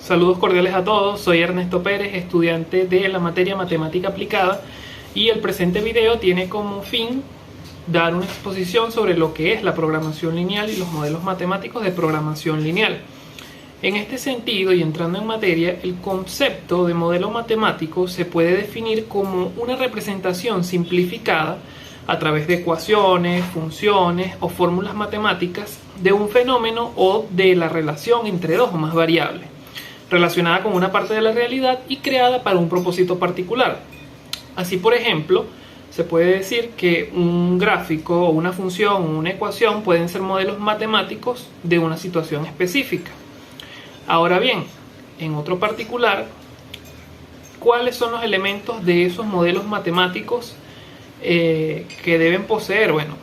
Saludos cordiales a todos, soy Ernesto Pérez, estudiante de la materia Matemática Aplicada, y el presente video tiene como fin dar una exposición sobre lo que es la programación lineal y los modelos matemáticos de programación lineal. En este sentido, y entrando en materia, el concepto de modelo matemático se puede definir como una representación simplificada a través de ecuaciones, funciones o fórmulas matemáticas de un fenómeno o de la relación entre dos o más variables, relacionada con una parte de la realidad y creada para un propósito particular. Así, por ejemplo, se puede decir que un gráfico o una función o una ecuación pueden ser modelos matemáticos de una situación específica. Ahora bien, en otro particular, ¿cuáles son los elementos de esos modelos matemáticos que deben poseer? Bueno,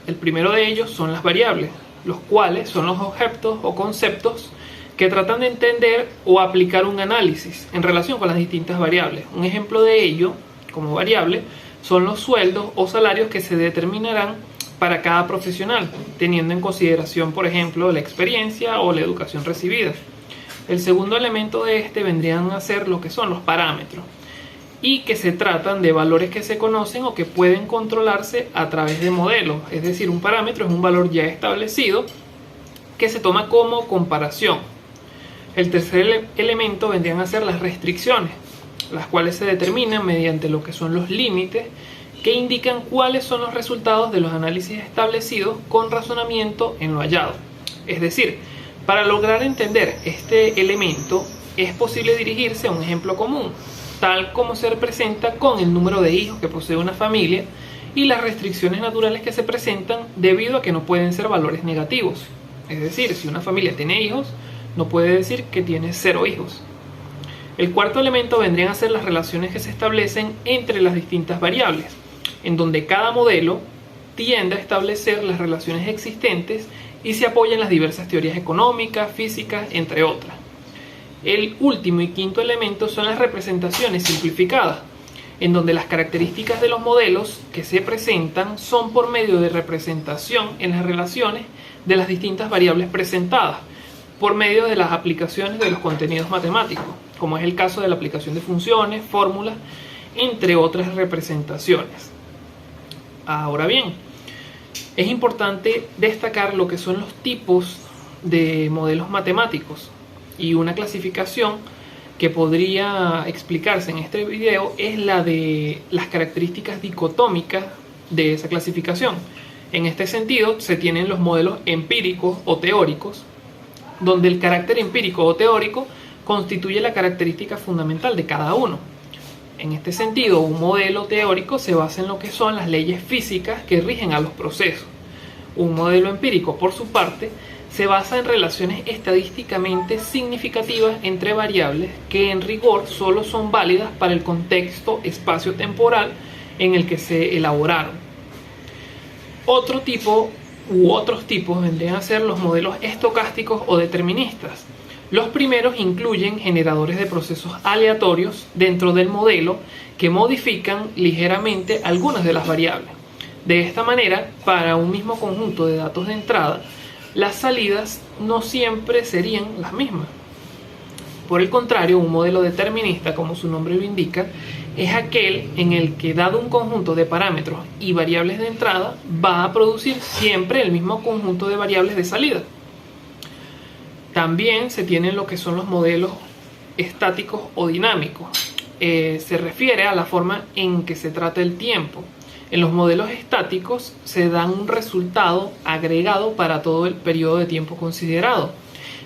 el primero de ellos son las variables, los cuales son los objetos o conceptos que tratan de entender o aplicar un análisis en relación con las distintas variables. Un ejemplo de ello, como variable, son los sueldos o salarios que se determinarán para cada profesional, teniendo en consideración, por ejemplo, la experiencia o la educación recibida. El segundo elemento de este vendrían a ser lo que son los parámetros, y que se tratan de valores que se conocen o que pueden controlarse a través de modelos. Es decir, un parámetro es un valor ya establecido que se toma como comparación. El tercer elemento vendrían a ser las restricciones, las cuales se determinan mediante lo que son los límites que indican cuáles son los resultados de los análisis establecidos con razonamiento en lo hallado. Es decir, para lograr entender este elemento es posible dirigirse a un ejemplo común, tal como se representa con el número de hijos que posee una familia y las restricciones naturales que se presentan debido a que no pueden ser valores negativos. Es decir, si una familia tiene hijos, no puede decir que tiene 0 hijos. El cuarto elemento vendrían a ser las relaciones que se establecen entre las distintas variables, en donde cada modelo tiende a establecer las relaciones existentes y se apoya en las diversas teorías económicas, físicas, entre otras. El último y quinto elemento son las representaciones simplificadas, en donde las características de los modelos que se presentan son por medio de representación en las relaciones de las distintas variables presentadas, por medio de las aplicaciones de los contenidos matemáticos, como es el caso de la aplicación de funciones, fórmulas, entre otras representaciones. Ahora bien, es importante destacar lo que son los tipos de modelos matemáticos, y una clasificación que podría explicarse en este video es la de las características dicotómicas de esa clasificación. En este sentido, se tienen los modelos empíricos o teóricos, donde el carácter empírico o teórico constituye la característica fundamental de cada uno. En este sentido, un modelo teórico se basa en lo que son las leyes físicas que rigen a los procesos. Un modelo empírico, por su parte, se basa en relaciones estadísticamente significativas entre variables que en rigor solo son válidas para el contexto espacio-temporal en el que se elaboraron. Otro tipo u otros tipos vendrían a ser los modelos estocásticos o deterministas. Los primeros incluyen generadores de procesos aleatorios dentro del modelo que modifican ligeramente algunas de las variables. De esta manera, para un mismo conjunto de datos de entrada, las salidas no siempre serían las mismas. Por el contrario, un modelo determinista, como su nombre lo indica, es aquel en el que, dado un conjunto de parámetros y variables de entrada, va a producir siempre el mismo conjunto de variables de salida. También se tienen lo que son los modelos estáticos o dinámicos. Se refiere a la forma en que se trata el tiempo. En los modelos estáticos se da un resultado agregado para todo el periodo de tiempo considerado.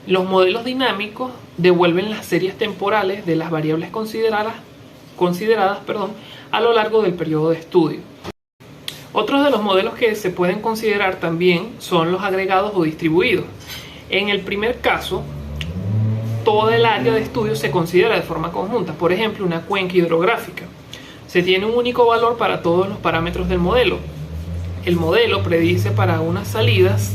Los modelos dinámicos devuelven las series temporales de las variables consideradas a lo largo del periodo de estudio. Otros de los modelos que se pueden considerar también son los agregados o distribuidos. En el primer caso, toda el área de estudio se considera de forma conjunta. Por ejemplo, una cuenca hidrográfica. Se tiene un único valor para todos los parámetros del modelo. El modelo predice para unas salidas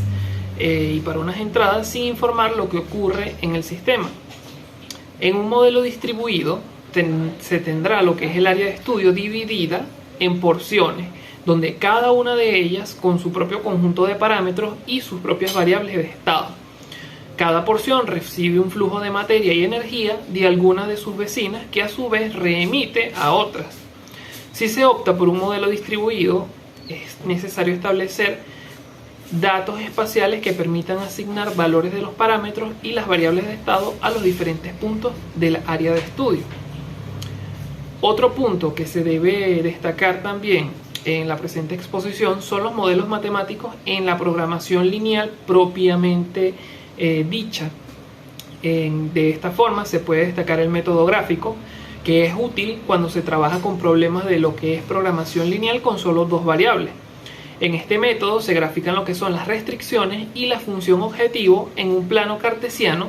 y para unas entradas sin informar lo que ocurre en el sistema. En un modelo distribuido se tendrá lo que es el área de estudio dividida en porciones, donde cada una de ellas con su propio conjunto de parámetros y sus propias variables de estado. Cada porción recibe un flujo de materia y energía de alguna de sus vecinas que a su vez reemite a otras. Si se opta por un modelo distribuido, es necesario establecer datos espaciales que permitan asignar valores de los parámetros y las variables de estado a los diferentes puntos del área de estudio. Otro punto que se debe destacar también en la presente exposición son los modelos matemáticos en la programación lineal propiamente dicha. De esta forma se puede destacar el método gráfico, que es útil cuando se trabaja con problemas de lo que es programación lineal con solo dos variables. En este método se grafican lo que son las restricciones y la función objetivo en un plano cartesiano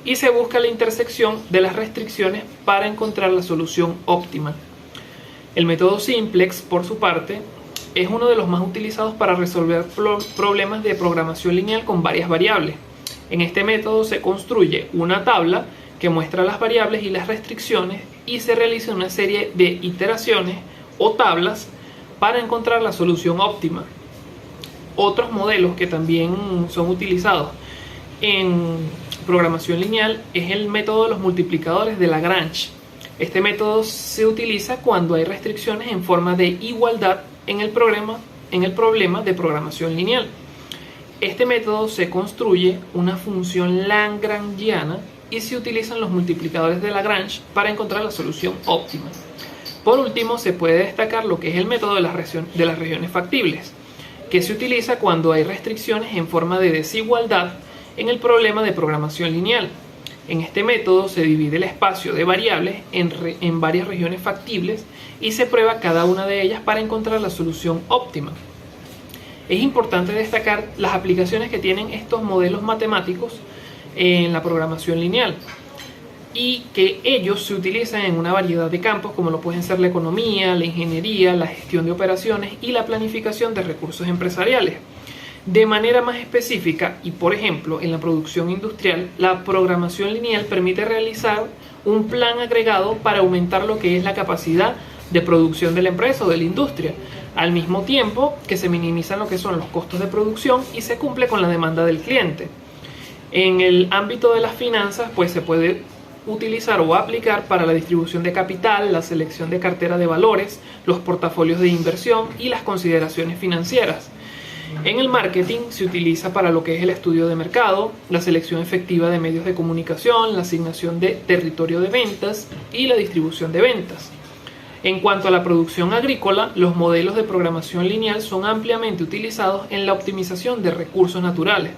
y se busca la intersección de las restricciones para encontrar la solución óptima. El método simplex, por su parte, es uno de los más utilizados para resolver problemas de programación lineal con varias variables. En este método se construye una tabla que muestra las variables y las restricciones y se realiza una serie de iteraciones o tablas para encontrar la solución óptima. Otros modelos que también son utilizados en programación lineal es el método de los multiplicadores de Lagrange. Este método se utiliza cuando hay restricciones en forma de igualdad en el problema de programación lineal. Este método se construye una función lagrangiana y se utilizan los multiplicadores de Lagrange para encontrar la solución óptima. Por último, se puede destacar lo que es el método de las regiones factibles, que se utiliza cuando hay restricciones en forma de desigualdad en el problema de programación lineal. En este método se divide el espacio de variables en varias regiones factibles y se prueba cada una de ellas para encontrar la solución óptima. Es importante destacar las aplicaciones que tienen estos modelos matemáticos en la programación lineal y que ellos se utilizan en una variedad de campos como lo pueden ser la economía, la ingeniería, la gestión de operaciones y la planificación de recursos empresariales. De manera más específica y por ejemplo en la producción industrial, la programación lineal permite realizar un plan agregado para aumentar lo que es la capacidad de producción de la empresa o de la industria, al mismo tiempo que se minimizan lo que son los costos de producción y se cumple con la demanda del cliente. En el ámbito de las finanzas, pues se puede utilizar o aplicar para la distribución de capital, la selección de cartera de valores, los portafolios de inversión y las consideraciones financieras. En el marketing se utiliza para lo que es el estudio de mercado, la selección efectiva de medios de comunicación, la asignación de territorio de ventas y la distribución de ventas. En cuanto a la producción agrícola, los modelos de programación lineal son ampliamente utilizados en la optimización de recursos naturales,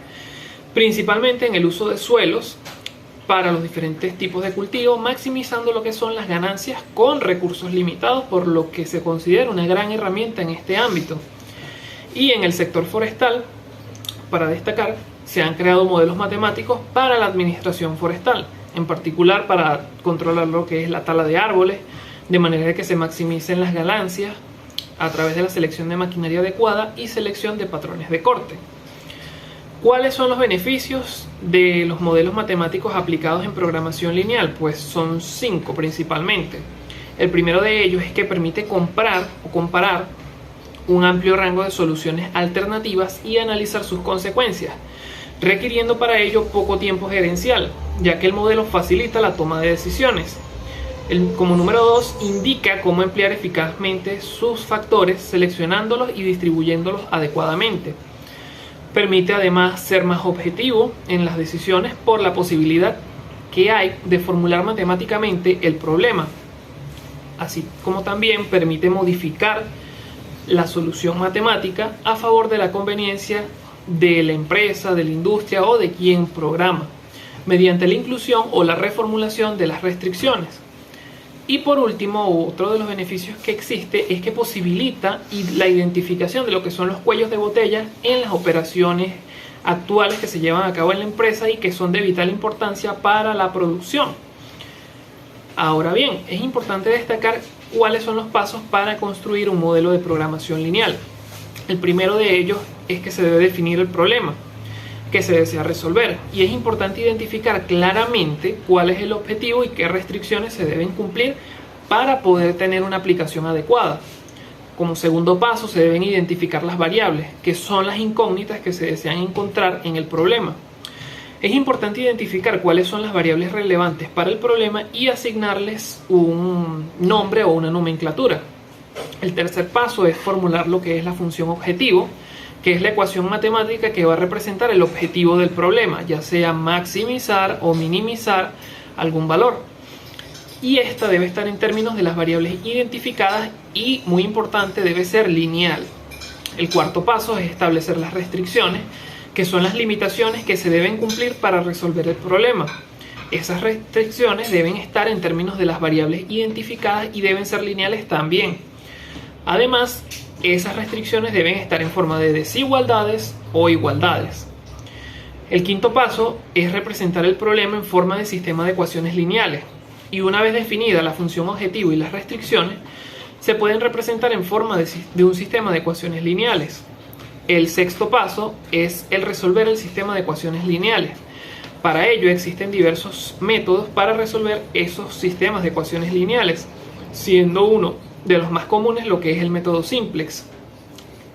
principalmente en el uso de suelos para los diferentes tipos de cultivo, maximizando lo que son las ganancias con recursos limitados, por lo que se considera una gran herramienta en este ámbito. Y en el sector forestal, para destacar, se han creado modelos matemáticos para la administración forestal, en particular para controlar lo que es la tala de árboles, de manera que se maximicen las ganancias a través de la selección de maquinaria adecuada y selección de patrones de corte. ¿Cuáles son los beneficios de los modelos matemáticos aplicados en programación lineal? Pues son 5 principalmente. El primero de ellos es que permite comparar un amplio rango de soluciones alternativas y analizar sus consecuencias, requiriendo para ello poco tiempo gerencial, ya que el modelo facilita la toma de decisiones. Como número 2, indica cómo emplear eficazmente sus factores, seleccionándolos y distribuyéndolos adecuadamente. Permite además ser más objetivo en las decisiones por la posibilidad que hay de formular matemáticamente el problema, así como también permite modificar la solución matemática a favor de la conveniencia de la empresa, de la industria o de quien programa, mediante la inclusión o la reformulación de las restricciones. Y por último, otro de los beneficios que existe es que posibilita la identificación de lo que son los cuellos de botella en las operaciones actuales que se llevan a cabo en la empresa y que son de vital importancia para la producción. Ahora bien, es importante destacar cuáles son los pasos para construir un modelo de programación lineal. El primero de ellos es que se debe definir el problema que se desea resolver y es importante identificar claramente cuál es el objetivo y qué restricciones se deben cumplir para poder tener una aplicación adecuada. Como segundo paso, se deben identificar las variables, que son las incógnitas que se desean encontrar en el problema. Es importante identificar cuáles son las variables relevantes para el problema y asignarles un nombre o una nomenclatura. El tercer paso es formular lo que es la función objetivo, que es la ecuación matemática que va a representar el objetivo del problema, ya sea maximizar o minimizar algún valor. Y esta debe estar en términos de las variables identificadas y, muy importante, debe ser lineal. El cuarto paso es establecer las restricciones, que son las limitaciones que se deben cumplir para resolver el problema. Esas restricciones deben estar en términos de las variables identificadas y deben ser lineales también. Además, esas restricciones deben estar en forma de desigualdades o igualdades. El quinto paso es representar el problema en forma de sistema de ecuaciones lineales. Y una vez definida la función objetivo y las restricciones, se pueden representar en forma de un sistema de ecuaciones lineales. El sexto paso es el resolver el sistema de ecuaciones lineales. Para ello existen diversos métodos para resolver esos sistemas de ecuaciones lineales, siendo uno de los más comunes lo que es el método simplex.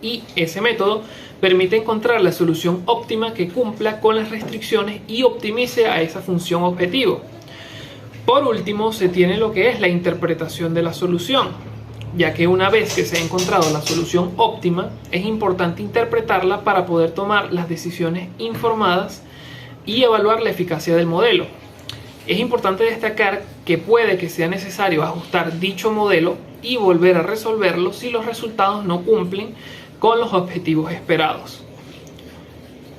Y ese método permite encontrar la solución óptima que cumpla con las restricciones y optimice a esa función objetivo. Por último, se tiene lo que es la interpretación de la solución, ya que una vez que se ha encontrado la solución óptima, es importante interpretarla para poder tomar las decisiones informadas y evaluar la eficacia del modelo. Es importante destacar que puede que sea necesario ajustar dicho modelo y volver a resolverlo si los resultados no cumplen con los objetivos esperados.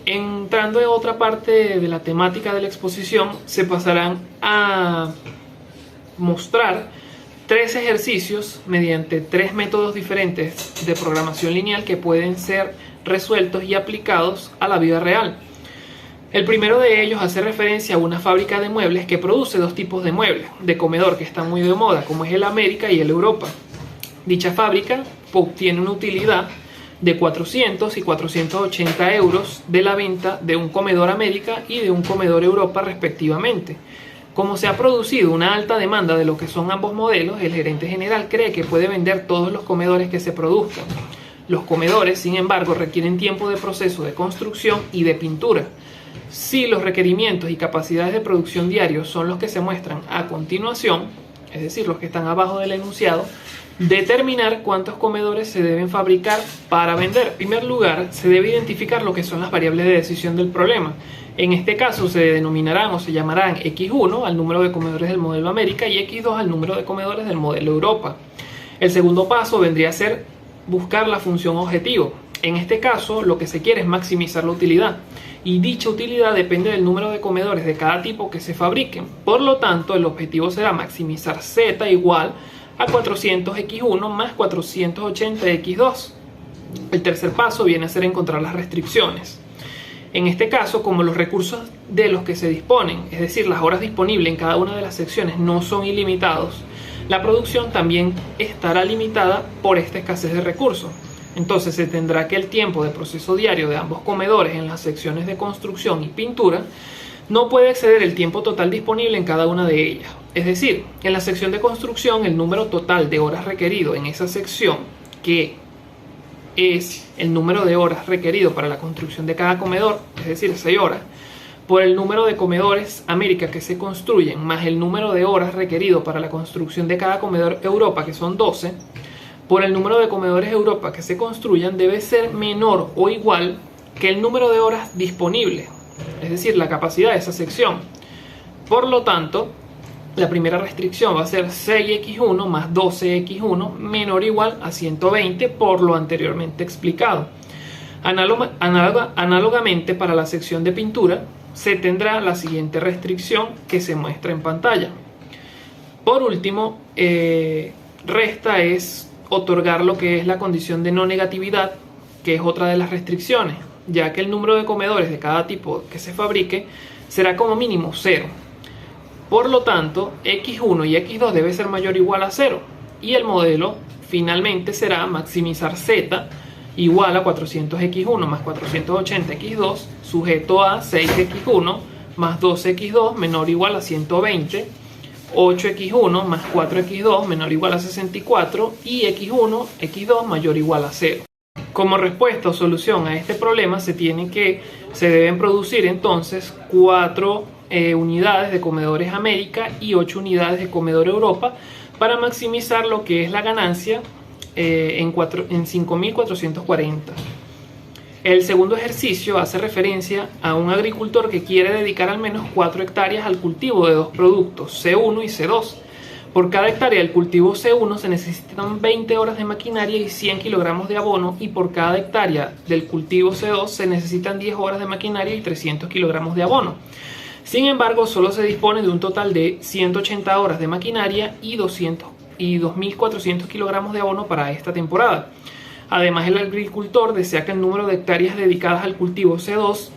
Entrando en otra parte de la temática de la exposición, se pasarán a mostrar 3 ejercicios mediante 3 métodos diferentes de programación lineal que pueden ser resueltos y aplicados a la vida real. El primero de ellos hace referencia a una fábrica de muebles que produce 2 tipos de muebles de comedor que están muy de moda, como es el América y el Europa. Dicha fábrica obtiene una utilidad de 400 y 480 euros de la venta de un comedor América y de un comedor Europa respectivamente. Como se ha producido una alta demanda de lo que son ambos modelos, el gerente general cree que puede vender todos los comedores que se produzcan. Los comedores, sin embargo, requieren tiempo de proceso de construcción y de pintura. Si los requerimientos y capacidades de producción diarios son los que se muestran a continuación, es decir, los que están abajo del enunciado, determinar cuántos comedores se deben fabricar para vender. En primer lugar, se debe identificar lo que son las variables de decisión del problema. En este caso se denominarán o se llamarán X1 al número de comedores del modelo América y X2 al número de comedores del modelo Europa. El segundo paso vendría a ser buscar la función objetivo. En este caso, lo que se quiere es maximizar la utilidad, y dicha utilidad depende del número de comedores de cada tipo que se fabriquen. Por lo tanto, el objetivo será maximizar Z igual a 400x1 más 480x2. El tercer paso viene a ser encontrar las restricciones. En este caso, como los recursos de los que se disponen, es decir, las horas disponibles en cada una de las secciones, no son ilimitados, la producción también estará limitada por esta escasez de recursos. Entonces se tendrá que el tiempo de proceso diario de ambos comedores en las secciones de construcción y pintura no puede exceder el tiempo total disponible en cada una de ellas. Es decir, en la sección de construcción el número total de horas requerido en esa sección, que es el número de horas requerido para la construcción de cada comedor, es decir, 6 horas, por el número de comedores América que se construyen, más el número de horas requerido para la construcción de cada comedor Europa, que son 12, por el número de comedores Europa que se construyan, debe ser menor o igual que el número de horas disponibles, es decir, la capacidad de esa sección. Por lo tanto, la primera restricción va a ser 6x1 más 12x1 menor o igual a 120 por lo anteriormente explicado. Análogamente, para la sección de pintura se tendrá la siguiente restricción que se muestra en pantalla. Por último, resta es otorgar lo que es la condición de no negatividad, que es otra de las restricciones, ya que el número de comedores de cada tipo que se fabrique será como mínimo 0. Por lo tanto, X1 y X2 debe ser mayor o igual a 0, y el modelo finalmente será maximizar Z igual a 400x1 más 480x2 sujeto a 6x1 más 12x2 menor o igual a 120, 8x1 más 4x2 menor o igual a 64 y x1, x2 mayor o igual a 0. Como respuesta o solución a este problema se deben producir entonces 4 unidades de comedores América y 8 unidades de comedor Europa para maximizar lo que es la ganancia en 5.440. El segundo ejercicio hace referencia a un agricultor que quiere dedicar al menos 4 hectáreas al cultivo de 2 productos, C1 y C2. Por cada hectárea del cultivo C1 se necesitan 20 horas de maquinaria y 100 kilogramos de abono, y por cada hectárea del cultivo C2 se necesitan 10 horas de maquinaria y 300 kilogramos de abono. Sin embargo, solo se dispone de un total de 180 horas de maquinaria y 2.400 kilogramos de abono para esta temporada. Además, el agricultor desea que el número de hectáreas dedicadas al cultivo C2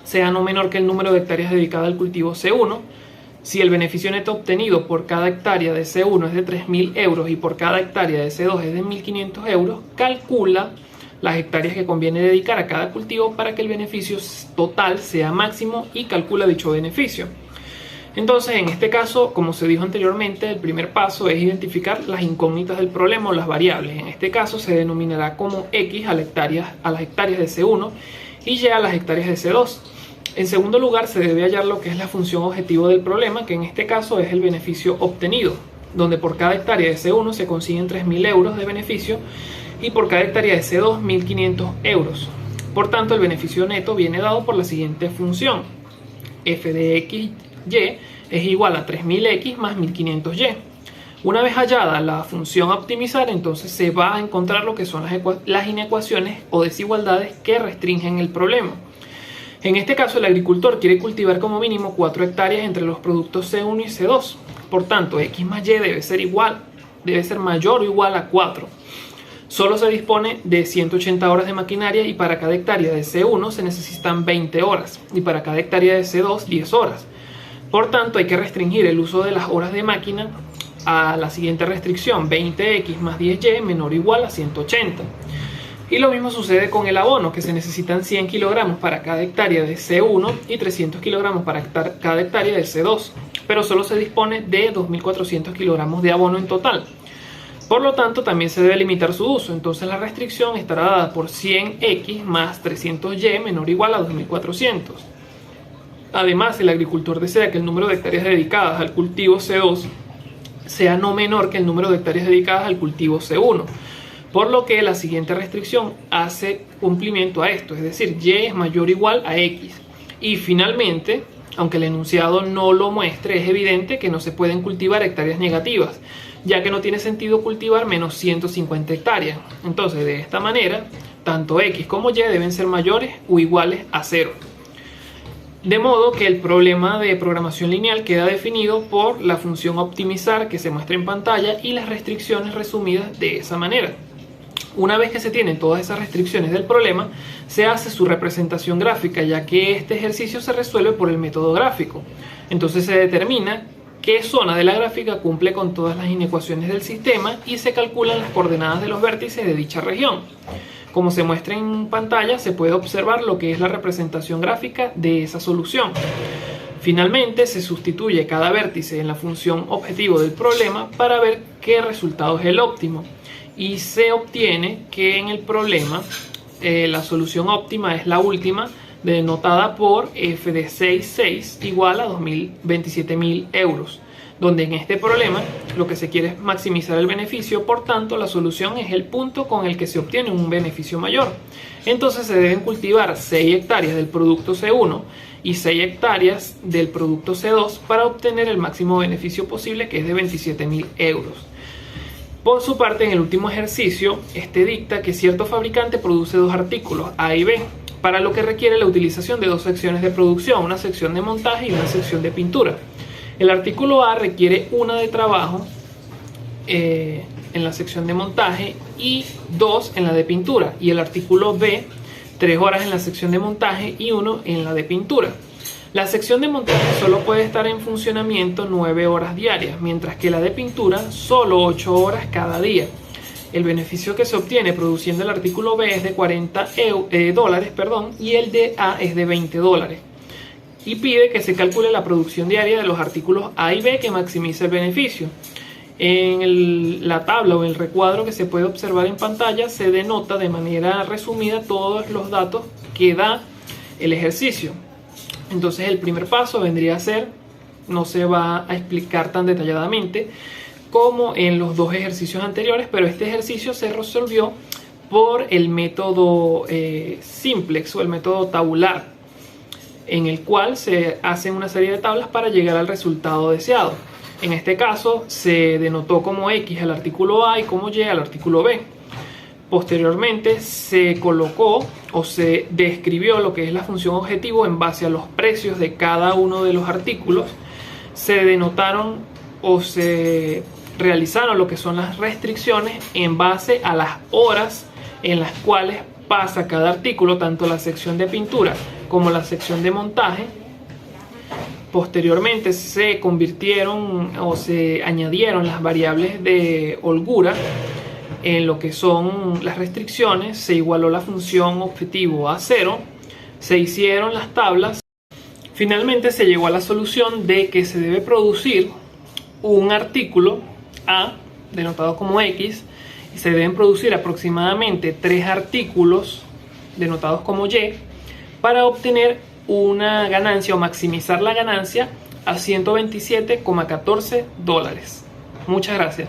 sea no menor que el número de hectáreas dedicadas al cultivo C1. Si el beneficio neto obtenido por cada hectárea de C1 es de 3.000 euros y por cada hectárea de C2 es de 1.500 euros, calcula las hectáreas que conviene dedicar a cada cultivo para que el beneficio total sea máximo y calcula dicho beneficio. Entonces, en este caso, como se dijo anteriormente, el primer paso es identificar las incógnitas del problema o las variables. En este caso se denominará como X a las hectáreas de C1 y Y a las hectáreas de C2. En segundo lugar, se debe hallar lo que es la función objetivo del problema, que en este caso es el beneficio obtenido, donde por cada hectárea de C1 se consiguen 3.000 euros de beneficio y por cada hectárea de C2 1.500 euros. Por tanto, el beneficio neto viene dado por la siguiente función: f de x y es igual a 3.000x más 1.500y. Una vez hallada la función a optimizar, entonces se va a encontrar lo que son las inecuaciones o desigualdades que restringen el problema. En este caso, el agricultor quiere cultivar como mínimo 4 hectáreas entre los productos C1 y C2. Por tanto, x más y debe ser mayor o igual a 4. Solo se dispone de 180 horas de maquinaria y para cada hectárea de C1 se necesitan 20 horas y para cada hectárea de C2 10 horas. Por tanto, hay que restringir el uso de las horas de máquina a la siguiente restricción: 20x más 10y menor o igual a 180. Y lo mismo sucede con el abono, que se necesitan 100 kilogramos para cada hectárea de C1 y 300 kilogramos para cada hectárea de C2, pero solo se dispone de 2.400 kilogramos de abono en total. Por lo tanto, también se debe limitar su uso. Entonces la restricción estará dada por 100x más 300y menor o igual a 2.400. Además, el agricultor desea que el número de hectáreas dedicadas al cultivo C2 sea no menor que el número de hectáreas dedicadas al cultivo C1, por lo que la siguiente restricción hace cumplimiento a esto, es decir, y es mayor o igual a x. Y finalmente, aunque el enunciado no lo muestre, es evidente que no se pueden cultivar hectáreas negativas, ya que no tiene sentido cultivar menos 150 hectáreas. Entonces, de esta manera, tanto x como y deben ser mayores o iguales a 0. De modo que el problema de programación lineal queda definido por la función optimizar que se muestra en pantalla y las restricciones resumidas de esa manera. Una vez que se tienen todas esas restricciones del problema, se hace su representación gráfica, ya que este ejercicio se resuelve por el método gráfico. Entonces se determina qué zona de la gráfica cumple con todas las inecuaciones del sistema y se calculan las coordenadas de los vértices de dicha región. Como se muestra en pantalla, se puede observar lo que es la representación gráfica de esa solución. Finalmente, se sustituye cada vértice en la función objetivo del problema para ver qué resultado es el óptimo. Y se obtiene que en el problema la solución óptima es la última, denotada por f de 6,6 igual a 27.000 euros, donde en este problema lo que se quiere es maximizar el beneficio. Por tanto, la solución es el punto con el que se obtiene un beneficio mayor. Entonces se deben cultivar 6 hectáreas del producto C1 y 6 hectáreas del producto C2 para obtener el máximo beneficio posible, que es de 27.000 euros. Por su parte, en el último ejercicio, dicta que cierto fabricante produce 2 artículos, A y B, para lo que requiere la utilización de 2 secciones de producción, una sección de montaje y una sección de pintura. El artículo A requiere 1 de trabajo en la sección de montaje y 2 en la de pintura, y el artículo B 3 horas en la sección de montaje y 1 en la de pintura. La sección de montaje solo puede estar en funcionamiento 9 horas diarias, mientras que la de pintura solo 8 horas cada día. El beneficio que se obtiene produciendo el artículo B es de $40 y el de A es de $20. Y pide que se calcule la producción diaria de los artículos A y B que maximice el beneficio. En la tabla o el recuadro que se puede observar en pantalla se denota de manera resumida todos los datos que da el ejercicio. Entonces el primer paso vendría a ser, no se va a explicar tan detalladamente como en los dos ejercicios anteriores, pero este ejercicio se resolvió por el método simplex o el método tabular, en el cual se hacen una serie de tablas para llegar al resultado deseado. En este caso se denotó como X al artículo A y como Y al artículo B. Posteriormente se colocó o se describió lo que es la función objetivo en base a los precios de cada uno de los artículos. Se denotaron o se realizaron lo que son las restricciones en base a las horas en las cuales pasa cada artículo, tanto la sección de pintura como la sección de montaje. Posteriormente se convirtieron o se añadieron las variables de holgura en lo que son las restricciones, se igualó la función objetivo a 0, se hicieron las tablas. Finalmente se llegó a la solución de que se debe producir un artículo A, denotado como X, y se deben producir aproximadamente 3 artículos denotados como Y para obtener una ganancia o maximizar la ganancia a $127,14. Muchas gracias.